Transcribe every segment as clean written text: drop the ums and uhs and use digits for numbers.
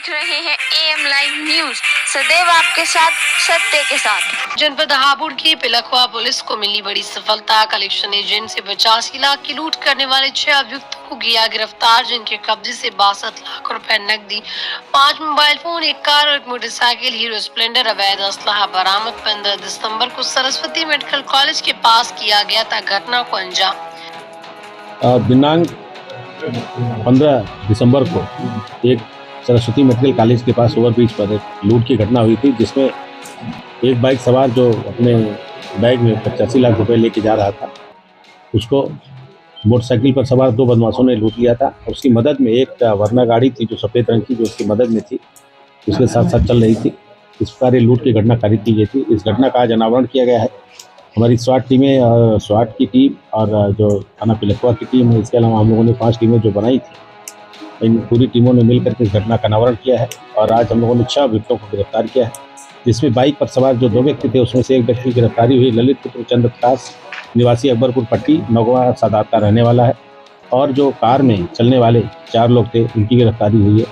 देख रहे हैं AM लाइव न्यूज, सदैव आपके साथ, सत्य के साथ। जनपद हापुड़ की पिलखवा पुलिस को मिली बड़ी सफलता। कलेक्शन एजेंट से 85 लाख की लूट करने वाले 6 अभियुक्तों को किया गिरफ्तार, जिनके कब्जे से 62 लाख रुपए नकदी, 5 मोबाइल फोन, 1 कार और 1 मोटरसाइकिल हीरो स्प्लेंडर अवैध असलाह बरामद। 15 दिसंबर को सरस्वती मेडिकल कॉलेज के पास किया गया था घटना को अंजाम। दिनांक 15 दिसंबर को एक सरस्वती मेडिकल कॉलेज के पास ओवरब्रिज पर एक लूट की घटना हुई थी, जिसमें एक बाइक सवार जो अपने बैग में 85 लाख रुपए लेके जा रहा था, उसको मोटरसाइकिल पर सवार 2 बदमाशों ने लूट लिया था। उसकी मदद में एक वर्ना गाड़ी थी जो सफ़ेद रंग की, जो उसकी मदद में थी, उसके साथ साथ चल रही थी। इस प्रकार लूट की घटना कारित की गई थी। इस घटना का आज अनावरण किया गया है। हमारी स्वाट टीमें, स्वाट की टीम और जो थाना पिलखवा की टीम है, इसके अलावा हम लोगों ने 5 टीमें जो बनाई थी, इन पूरी टीमों ने मिलकर के इस घटना का अनावरण किया है। और आज हम लोगों ने 6 अभियुक्तों को गिरफ्तार किया है, जिसमें बाइक पर सवार जो 2 व्यक्ति थे, उसमें से एक व्यक्ति की गिरफ्तारी हुई। ललित पुत्र चंद्र प्रकाश, निवासी अकबरपुर पट्टी, नौगवा सादात का रहने वाला है। और जो कार में चलने वाले 4 लोग थे, उनकी गिरफ्तारी हुई है।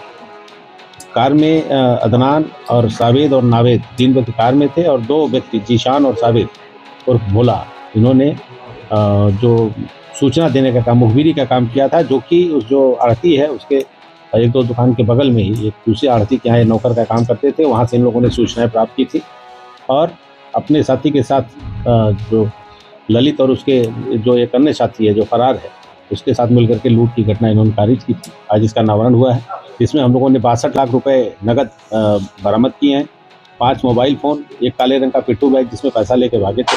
कार में अदनान और सावेद और नावेद 3 व्यक्ति कार में थे, और 2 व्यक्ति जीशान और सावेद और भोला, इन्होंने जो सूचना देने का काम, मुखबिरी का काम किया था, जो कि उस जो आढ़ती है उसके 1-2 दुकान के बगल में ही एक दूसरे आढ़ती के यहाँ नौकर का काम करते थे, वहाँ से इन लोगों ने सूचनाएं प्राप्त की थी। और अपने साथी के साथ जो ललित और उसके जो एक अन्य साथी है जो फरार है, उसके साथ मिलकर के लूट की घटना इन्होंने कारित की थी। आज इसका अनावरण हुआ है, जिसमें हम लोगों ने 62 लाख रुपए नगद बरामद किए हैं, 5 मोबाइल फ़ोन, 1 काले रंग का पिट्ठू बैग जिसमें पैसा लेके भागे थे,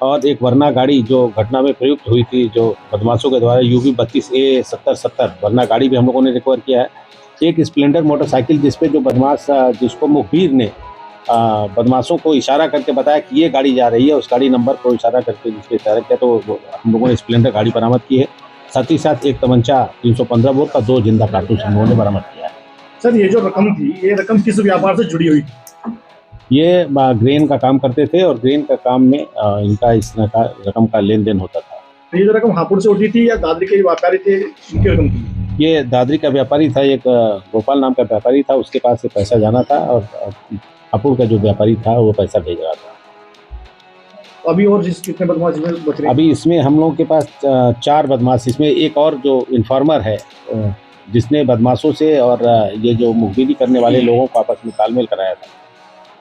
और एक वर्ना गाड़ी जो घटना में प्रयुक्त हुई थी, जो बदमाशों के द्वारा UB 32A7070 वर्ना गाड़ी भी हम लोगों ने रिकवर किया है। एक स्प्लेंडर मोटरसाइकिल जिसपे जो बदमाश, जिसको मुखबिर ने बदमाशों को इशारा करके बताया कि ये गाड़ी जा रही है, उस गाड़ी नंबर को इशारा करके जिसके इशारा किया, तो हम लोगों ने स्प्लेंडर गाड़ी बरामद की है। साथ ही साथ एक तमंचा 315 बोर का 2 जिंदा कारतूस हम लोगों ने बरामद किया है। सर, ये जो रकम थी, ये रकम किस व्यापार से जुड़ी हुई थी? ये ग्रेन का काम करते थे, और ग्रेन का काम में इनका इस रकम का लेन देन होता था। तो ये जो रकम हापुड़ से उठी थी या दादरी के व्यापारी थे, इनकी रकम थी? ये दादरी का व्यापारी था, एक गोपाल नाम का व्यापारी था, उसके पास से पैसा जाना था, और हापुड़ का जो व्यापारी था वो पैसा भेज रहा था। अभी और कितने बदमाश बच रहे? अभी इसमें हम लोगों के पास 4 बदमाश, इसमें एक और जो इन्फॉर्मर है, जिसने बदमाशों से और ये जो मुखबिरी करने वाले लोगों को आपस में तालमेल कराया था,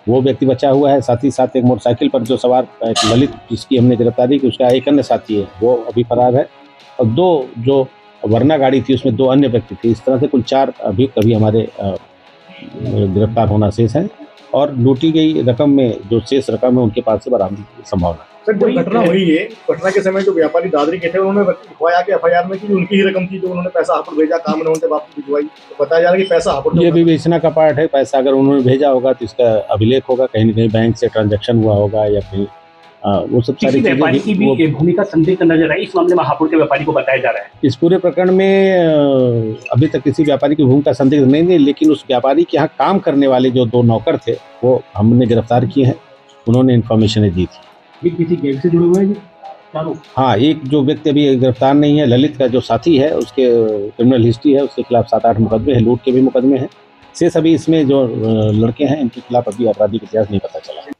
वो व्यक्ति बचा हुआ है। साथ ही साथ एक मोटरसाइकिल पर जो सवार एक ललित, जिसकी हमने गिरफ्तारी की, उसका एक अन्य साथी है, वो अभी फरार है। और 2 जो वर्ना गाड़ी थी, उसमें 2 अन्य व्यक्ति थे। इस तरह से कुल 4 अभियुक्त अभी हमारे गिरफ्तार होना शेष है, और लूटी गई रकम में जो शेष रकम है, उनके पास से बरामदगी की संभावना। सर, जब घटना हुई है, घटना के समय जो व्यापारी दादरी के थे, उन्होंने लिखवाया कि FIR में कि उनकी ही रकम थी, जो उन्होंने पैसा हापुड़ भेजा, काम उन्होंने वापस भिजवाई, तो बताया जा रहा है कि पैसा हापुड़। ये विवेचना का पार्ट है। पैसा अगर उन्होंने भेजा होगा तो इसका अभिलेख होगा, कहीं न कहीं बैंक से ट्रांजैक्शन हुआ होगा, या कहीं वो सब सारी चीजें। व्यापारी की भी भूमिका संदिग्ध नजर आई इस मामले में, हापुड़ के व्यापारी को बताया जा रहा है। इस पूरे प्रकरण में अभी तक किसी व्यापारी की भूमिका संदिग्ध नहीं थी, लेकिन उस व्यापारी के यहाँ काम करने वाले जो 2 नौकर थे, वो हमने गिरफ्तार किए हैं। उन्होंने इन्फॉर्मेशन दी थी। किसी गैंग से जुड़े हुए हैं? हाँ, एक जो व्यक्ति अभी गिरफ्तार नहीं है, ललित का जो साथी है, उसके क्रिमिनल हिस्ट्री है, उसके खिलाफ 7-8 मुकदमे हैं, लूट के भी मुकदमे हैं। शेष अभी इसमें जो लड़के हैं, इनके खिलाफ अभी आपराधिक इतिहास नहीं पता चला।